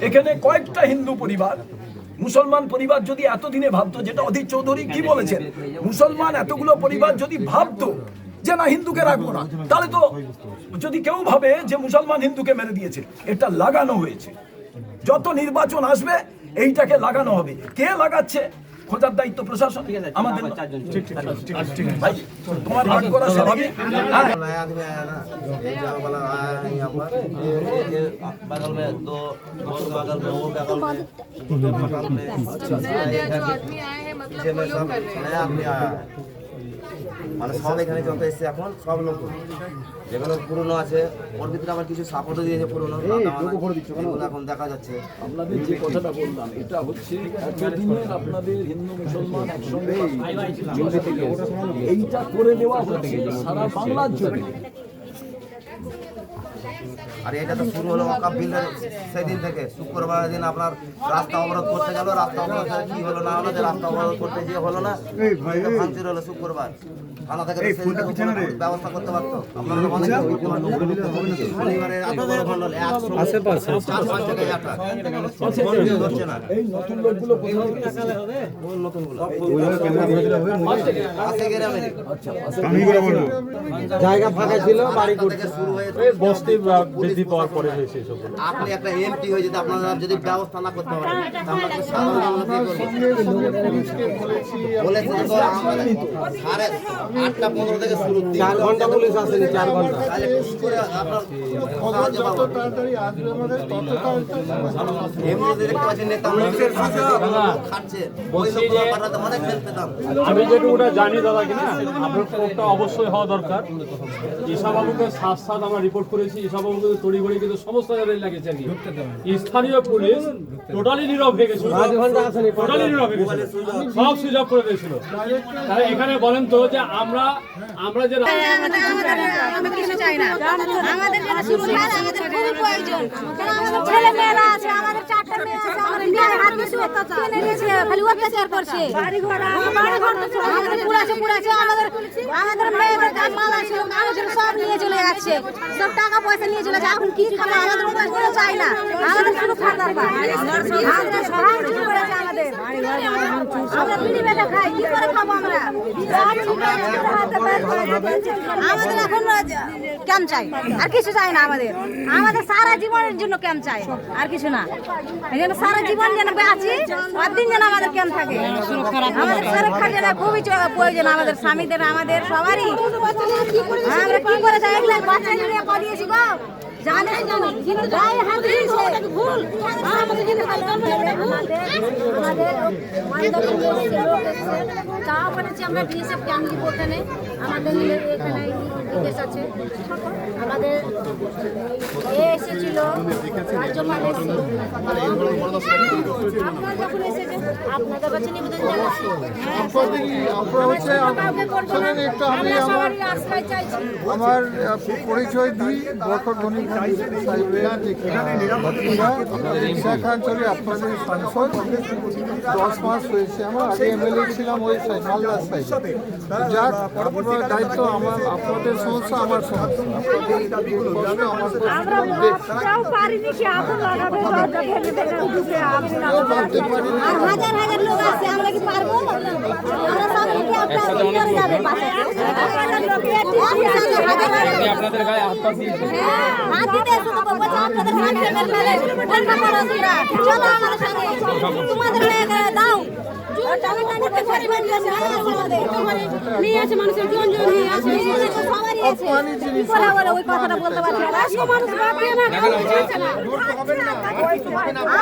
এখানে কয়েকটা হিন্দু পরিবার, মুসলমান পরিবার যদি এতদিনে ভাবতো, যেটা অধীর চৌধুরী কি বলেছেন, মুসলমান এতগুলো পরিবার যদি ভাবতো যে না হিন্দুকে রাখবো না, তাহলে তো যদি কেউ ভাবে যে মুসলমান হিন্দুকে মেরে দিয়েছে, এটা লাগানো হয়েছে। যত নির্বাচন আসবে এইটাকে লাগানো হবে। কে লাগাচ্ছে? খোঁজার দায়িত্ব প্রশাসন, আমাদের। ভাই তোমার রাগ করা স্বাভাবিক। মানে সব এখানে যত এসছে এখন সব নতুন, যেগুলো পুরনো আছে ওর ভিতরে আমার কিছু সাপোর্টও দিয়েছে পুরনো, এখন দেখা যাচ্ছে। আপনাদের যে কথাটা বললাম, এটা হচ্ছে এতদিনে আপনাদের হিন্দু মুসলমান একসঙ্গে এইটা করে দেওয়া হচ্ছে সারা বাংলার জন্য। আর এটা তো শুরু হলো ওয়াকফ বিলের সেদিন থেকে। শুক্রবার দিন আপনার রাস্তা অবরোধ করতে গেল, রাস্তা অবরোধ কি হলো না হলো, যে রাস্তা অবরোধ করতে গিয়ে হলো না, ভাঙচুর হলো শুক্রবার। থানা থেকে ব্যবস্থা করতে পারতো। আপনারা অনেক শনিবারে আশেপাশে 4-5 জায়গায় হচ্ছে না। এই নতুন লোকগুলো নতুনগুলো আছে গ্রামে। জায়গা ফাঁকা ছিল, বাড়ি থেকে শুরু হয়ে বস্তি বৃদ্ধি পাওয়ার পরে হয়েছে এসব। আপনি একটা এমপি হয়ে যদি আপনারা যদি ব্যবস্থা না করতে পারেন, তাহলে সাধারণ মানুষ কি করবে? বলেছি তো আমাদের 8:15 থেকে শুরু, 4 ঘন্টা পুলিশ আসেনি, 4 ঘন্টা। তাহলে কি করে আপনার যত তাড়াতাড়ি আসবে আমাদের তত তাড়াতাড়ি এমনি দেখতে পাচ্ছেন নেতা খাচ্ছে, ওই লোকগুলো পাঠাতে অনেক হেল্প পেতাম। আমি যেটুকুটা জানি দাদা কিনা, আপনার কোর্টটা অবশ্যই হওয়া দরকার। ঈশাবাবুকে সাত আমরা রিপোর্ট করেছি, ঈশাবাবুকে তড়িঘড়ি কিন্তু সমস্ত জায়গায় লাগিয়েছে। স্থানীয় পুলিশ টোটালি নীরব হয়ে গেছিল, টোটালি নীরব হয়ে গেছিল, সব সুইচ অফ করে দিয়েছিল। তাহলে এখানে বলেন তো যে আমরা যে কিছু চাই না, আমাদের জন্য সুবিধা, আমাদের খুবই প্রয়োজন। আমাদের ছেলে মেয়েরা আছে, আমাদের 4টা মেয়ে আছে, আমাদের বিয়ে হাত দিয়ে কিনে নিয়েছে, খালি অত্যাচার করছে। বাড়ি ঘর আমাদের পুরাছে আমাদের মেয়েদের কাজ মাল আছে, আমাদের সব নিয়ে চলে যাচ্ছে, সব টাকা পয়সা নিয়ে চলে যাচ্ছে। এখন কি খাবো? আমাদের উপায় কোনো চাই না, আমাদের শুধু খাবার পাই। আমাদের সবাই ঠিক করেছে, আমরা বিড়ি বেটা খাই, কি করে খাবো আমরা? আমাদের এখন ক্যাম্প চাই, আর কিছু চাই না। আমাদের সারা জীবনের জন্য ক্যাম্প চাই, আর কিছু না। এই জন্য সারা জীবন যেন বাঁচি, দিন যেন আমাদের ক্যাম্প থাকে। আমাদের সুরক্ষার জন্য খুবই প্রয়োজন, আমাদের স্বামীদের, আমাদের সবারই। আমরা কি করে চাই? এগুলো বাচ্চা নিয়ে পালিয়েছি গো, জানেন কিন্তু গায়ে হাত দিয়েছে, ওটাকে ভুল। আমাদের কিন্তু তা বলেছি আমরা বিএসএফ ক্যাম্প দিব ওখানে, আমাদের এখানে বিদেশ আছে, আমাদের এসেছিল রাজ্যপাল এসেছিল, আপনারা যখন এসেছেন আপনাদের কাছে নিবেদন জানাচ্ছি, আমার পরিচয় দিই বরকতগনি ঈশা খান চৌধুরী, আপনাদের সাংসদ। 10 মাস হয়েছে, আমার আগে এমএলএ ছিলাম ওই সাইড, মালদার সাইড। যাক, আপনার দায়িত্ব, আমার আপনাদের সমস্যা আমার সমস্যা, হাজার লোক আছে, আমরা কি পারবো? আপনাদের গায়ে হাত দিয়েছে। হাত দিতে আপনাদের তোমাদের দাও নিয়ে আছে, মানুষের জীবন নিয়ে আছে, সবারই আছে। ওই কথাটা বলতে পারছি না,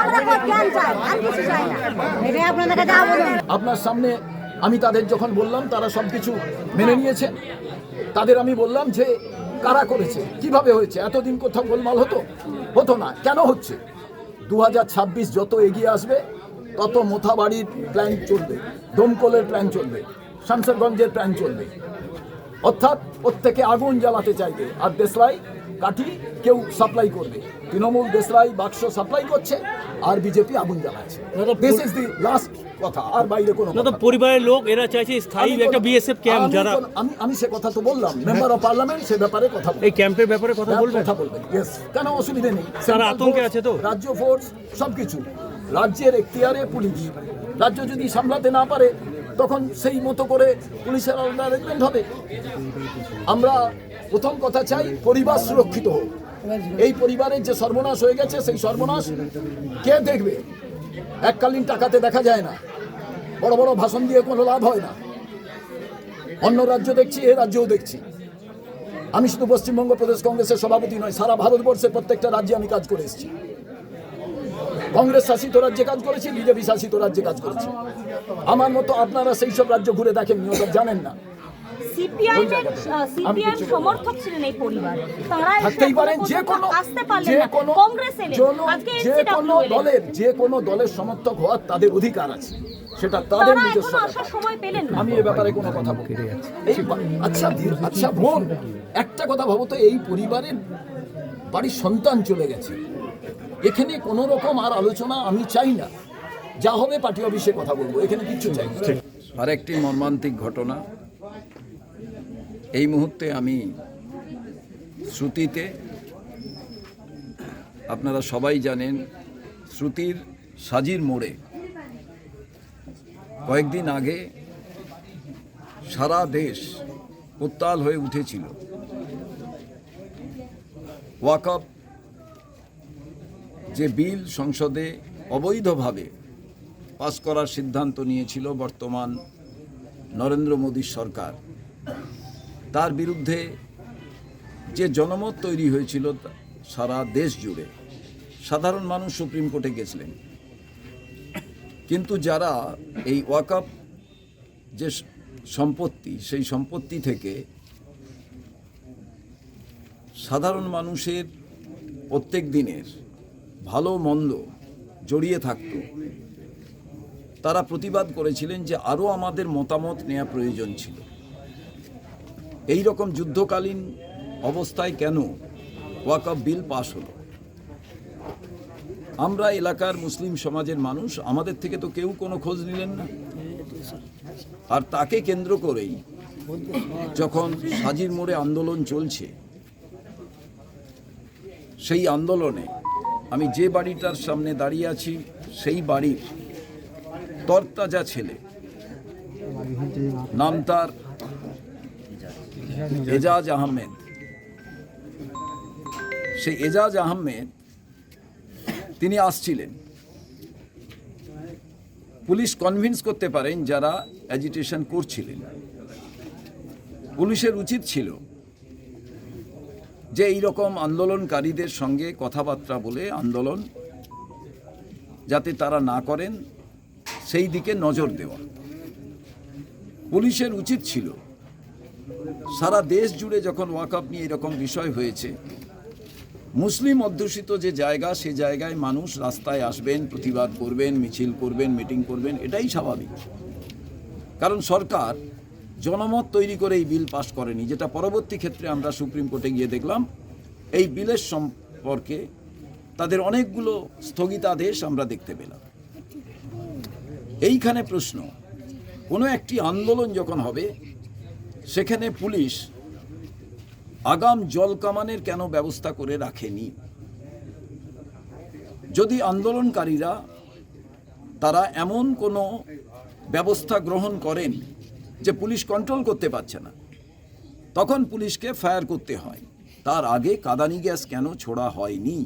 আমরা জ্ঞান চাই, আর কিছু চাই না। এটাই আপনাদের কাছে আবেদন। আপনার সামনে আমি তাদের যখন বললাম, তারা সবকিছু মেনে নিয়েছে। তাদের আমি বললাম যে কারা করেছে, কিভাবে হয়েছে, এতদিন কোথাও গোলমাল হতো না, কেন হচ্ছে? 2026 যত এগিয়ে আসবে তত মোথাবাড়ির প্ল্যান চলবে, দমকলের প্ল্যান চলবে, শামশেরগঞ্জের প্ল্যান চলবে, অর্থাৎ প্রত্যেকে আগুন জ্বালাতে চাইবে। আর দেশলাই কাঠি কেউ সাপ্লাই করবে। তৃণমূল দেশলাই বাক্স সাপ্লাই করছে আর বিজেপি আগুন জ্বালাচ্ছে। দিস ইজ দি লাস্ট কথা, আর বাইরে কোনো না তো পরিবারের লোক এরা চাইছে স্থায়ী একটা বিএসএফ ক্যাম্প যারা আমি সে কথা তো বললাম, মেম্বার অফ পার্লামেন্ট সে ব্যাপারে কথা এই ক্যাম্পের ব্যাপারে কথা বলবেন। ইয়েস, কেন অসুবিধা নেই। তারা আতঙ্কে আছে তো? রাজ্য ফোর্স সবকিছু রাজ্যের এখতিয়ারে পুলিশ, রাজ্য যদি সামলাতে না পারে তখন সেই মতো করে পুলিশের অ্যারেঞ্জমেন্ট হবে। আমরা প্রথম কথা চাই পরিবার সুরক্ষিত হোক। এই পরিবারের যে সর্বনাশ হয়ে গেছে সেই সর্বনাশ কে দেখবে? এককালীন টাকাতে দেখা যায় না, বড় বড় ভাষণ দিয়ে কোনো লাভ হয় না। অন্য রাজ্য দেখছি, এ রাজ্যও দেখছি। আমি শুধু পশ্চিমবঙ্গ প্রদেশ কংগ্রেসের সভাপতি নয়, সারা ভারতবর্ষের প্রত্যেকটা রাজ্যে আমি কাজ করে এসেছি। কংগ্রেস শাসিত রাজ্যে কাজ করেছি, বিজেপি শাসিত রাজ্যে কাজ করেছি। আমার মতো আপনারা সেই সব রাজ্য ঘুরে দেখেননি, ওটা জানেন না। সিপিআইএম সমর্থক ছিলেন এই পরিবার, তারা থাকতেই পারেন যে কোনো যে কোনো দলের সমর্থক হওয়ার তাদের অধিকার আছে, সেটা তাদের নিজস্ব ব্যাপার। আমি এ ব্যাপারে কোনো কথা বলি আচ্ছা বোন, একটা কথা ভাবো তো, এই পরিবারের বাড়ির সন্তান চলে গেছে, এখানে কোনো রকম আর আলোচনা আমি চাই না। যা হবে পার্টি অফিসে কথা বলবো, এখানে কিচ্ছু চাই না। আর একটি মর্মান্তিক ঘটনা, এই মুহূর্তে আমি শ্রুতিতে, আপনারা সবাই জানেন শ্রুতির সাজির মোড়ে কয়েকদিন আগে সারা দেশ উত্তাল হয়ে উঠেছিল। ওয়াকফ যে বিল সংসদে অবৈধভাবে পাস করার সিদ্ধান্ত নিয়েছিল বর্তমান নরেন্দ্র মোদীর সরকার, তার বিরুদ্ধে যে জনমত তৈরি হয়েছিল সারা দেশ জুড়ে, সাধারণ মানুষ সুপ্রিম কোর্টে গেছিলেন। কিন্তু যারা এই ওয়াকফ যে সম্পত্তি, সেই সম্পত্তি থেকে সাধারণ মানুষের প্রত্যেক দিনের ভালো মন্দ জড়িয়ে থাকত, তারা প্রতিবাদ করেছিলেন যে আরও আমাদের মতামত নেওয়া প্রয়োজন ছিল। এই রকম যুদ্ধকালীন অবস্থায় কেন ওয়াকফ বিল পাশ হলো? আমরা এলাকার মুসলিম সমাজের মানুষ, আমাদের থেকে তো কেউ কোনো খোঁজ নিলেন না। আর তাকে কেন্দ্র করেই যখন সাজির মোড়ে আন্দোলন চলছে, সেই আন্দোলনে আমি যে বাড়িটার সামনে দাঁড়িয়ে আছি, সেই বাড়ির তরতাজা ছেলে, নাম তার এজাজ আহমেদ। সেই এজাজ আহমেদ তিনি আসছিলেন। পুলিশ কনভিন্স করতে পারেন যারা অ্যাজিটেশন করছিলেন। পুলিশের উচিত ছিল যে এই রকম আন্দোলনকারীদের সঙ্গে কথাবার্তা বলে আন্দোলন যাতে তারা না করেন সেই দিকে নজর দেওয়া। পুলিশের উচিত ছিল সারা দেশ জুড়ে যখন ওয়াকফ নিয়ে এরকম বিষয় হয়েছে, মুসলিম অধ্যুষিত যে জায়গা, সে জায়গায় মানুষ রাস্তায় আসবেন, প্রতিবাদ করবেন, মিছিল করবেন, মিটিং করবেন, এটাই স্বাভাবিক। কারণ সরকার জনমত তৈরি করে এই বিল পাশ করেনি, যেটা পরবর্তী ক্ষেত্রে আমরা সুপ্রিম কোর্টে গিয়ে দেখলাম এই বিলের সম্পর্কে তাদের অনেকগুলো স্থগিতাদেশ আমরা দেখতে পেলাম। এইখানে প্রশ্ন, কোনো একটি আন্দোলন যখন হবে সেখানে পুলিশ আগাম জল কামানের কেন ব্যবস্থা করে রাখেনি? যদি আন্দোলনকারীরা তারা এমন কোনো ব্যবস্থা গ্রহণ করেন যে পুলিশ কন্ট্রোল করতে পারছে না, তখন পুলিশকে ফায়ার করতে হয়। তার আগে কাঁদানি গ্যাস কেন ছোড়া হয়নি?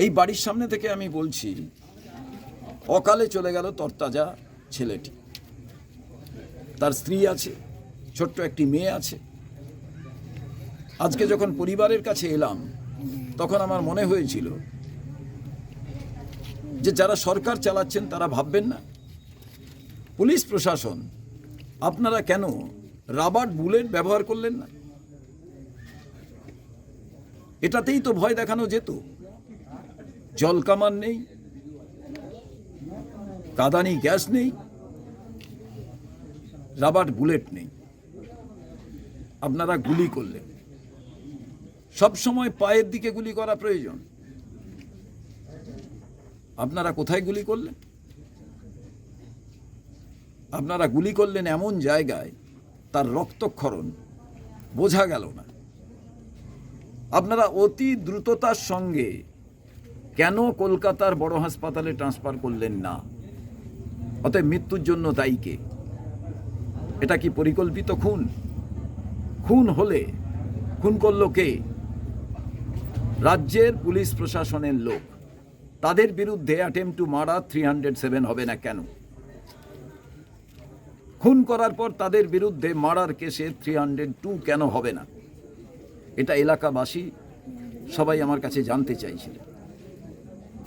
এই বাড়ির সামনে থেকে আমি বলছি, অকালে চলে গেল তরতাজা ছেলেটি। তার স্ত্রী আছে, ছোট্ট একটি মেয়ে আছে। আজকে যখন পরিবারের কাছে এলাম, তখন আমার মনে হয়েছিল যে যারা সরকার চালাচ্ছেন তারা ভাববেন না? পুলিশ প্রশাসন, আপনারা কেন রাবার বুলেট ব্যবহার করলেন না? এটাতেই তো ভয় দেখানো যেত। জল কামান নেই, কাঁদানি গ্যাস নেই, রাবার বুলেট নেই, আপনারা গুলি করলেন। সব সময় পায়ের দিকে গুলি করা প্রয়োজন। আপনারা কোথায় গুলি করলেন? আপনারা গুলি করলেন এমন জায়গায় তার রক্তক্ষরণ বোঝা গেল না। আপনারা অতি দ্রুততার সঙ্গে কেন কলকাতার বড় হাসপাতালে ট্রান্সফার করলেন না? অতএব মৃত্যুর জন্য দায়ী কে? এটা কি পরিকল্পিত খুন? খুন হলে খুন করল কে? রাজ্যের পুলিশ প্রশাসনের লোক। তাদের বিরুদ্ধে অ্যাটেম্প টু মার্ডার 307 হবে না কেন? খুন করার পর তাদের বিরুদ্ধে মার্ডার কেসে 302 কেন হবে না? এটা এলাকাবাসী সবাই আমার কাছে জানতে চাইছিলেন।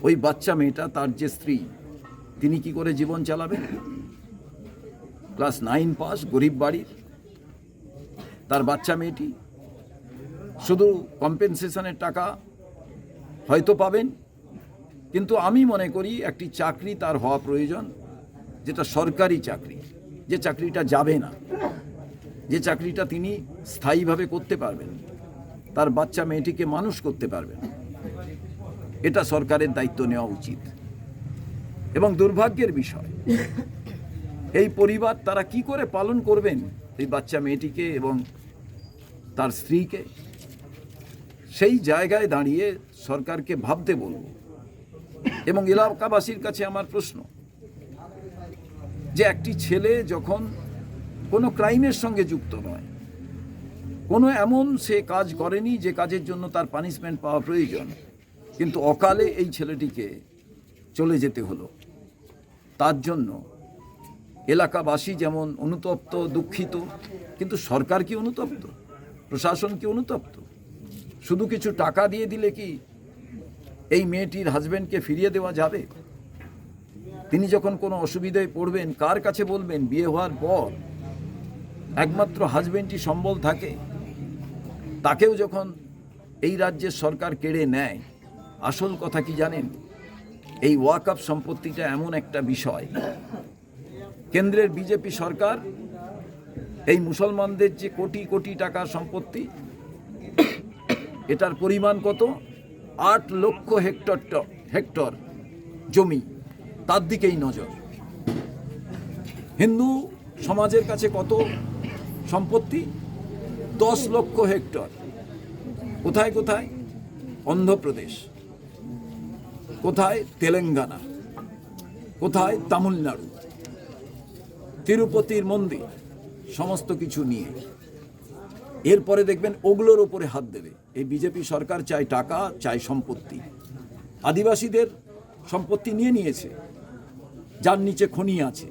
ওই বাচ্চা মেয়েটা, তার যে স্ত্রী, তিনি কি করে জীবন চালাবেন? ক্লাস 9 পাস, গরিব বাড়ির তার বাচ্চা মেয়েটি শুধু কম্পেনসেশনের টাকা হয়তো পাবেন, কিন্তু আমি মনে করি একটি চাকরি তার হওয়া প্রয়োজন, যেটা সরকারি চাকরি, যে চাকরিটা যাবে না, যে চাকরিটা তিনি স্থায়ীভাবে করতে পারবেন, তার বাচ্চা মেয়েটিকে মানুষ করতে পারবেন। এটা সরকারের দায়িত্ব নেওয়া উচিত। এবং দুর্ভাগ্যের বিষয়, এই পরিবার তারা কি করে পালন করবেন এই বাচ্চা মেয়েটিকে এবং তার স্ত্রীকে? সেই জায়গায় দাঁড়িয়ে সরকারকে ভাবতে বলব। এবং এলাকাবাসীর কাছে আমার প্রশ্ন, যে একটি ছেলে যখন কোনো ক্রাইমের সঙ্গে যুক্ত নয়, কোনো এমন সে কাজ করেনি যে কাজের জন্য তার পানিশমেন্ট পাওয়া প্রয়োজন, কিন্তু অকালে এই ছেলেটিকে চলে যেতে হলো, তার জন্য এলাকাবাসী যেমন অনুতপ্ত, দুঃখিত, কিন্তু সরকার কি অনুতপ্ত? প্রশাসন কি অনুতপ্ত? শুধু কিছু টাকা দিয়ে দিলে কি এই মেয়েটির হাজবেন্ডকে ফিরিয়ে দেওয়া যাবে? তিনি যখন কোনো অসুবিধায় পড়বেন কার কাছে বলবেন? বিয়ে হওয়ার পর একমাত্র হাজবেন্ডই সম্বল থাকে, তাকেও যখন এই রাজ্যের সরকার কেড়ে নেয়। আসল কথা কি জানেন? এই ওয়াকফ সম্পত্তিটা এমন একটা বিষয়, কেন্দ্রের বিজেপি সরকার এই মুসলমানদের যে কোটি কোটি টাকার সম্পত্তি, এটার পরিমাণ কত? 8 লক্ষ হেক্টর জমি, তার দিকেই নজর। হিন্দু সমাজের কাছে কত সম্পত্তি? 10 লক্ষ হেক্টর। কোথায় কোথায়? অন্ধ্রপ্রদেশ, কোথায় তেলেঙ্গানা, কোথায় তামিলনাড়ু, তিরুপতির মন্দির, সমস্ত কিছু নিয়ে। এরপরে দেখবেন ওগুলোর উপরে হাত দেবে এই বিজেপি সরকার। চাই টাকা, চাই সম্পত্তি। আদিবাসীদের সম্পত্তি নিয়ে নিয়েছে, যার নিচে খনি আছে,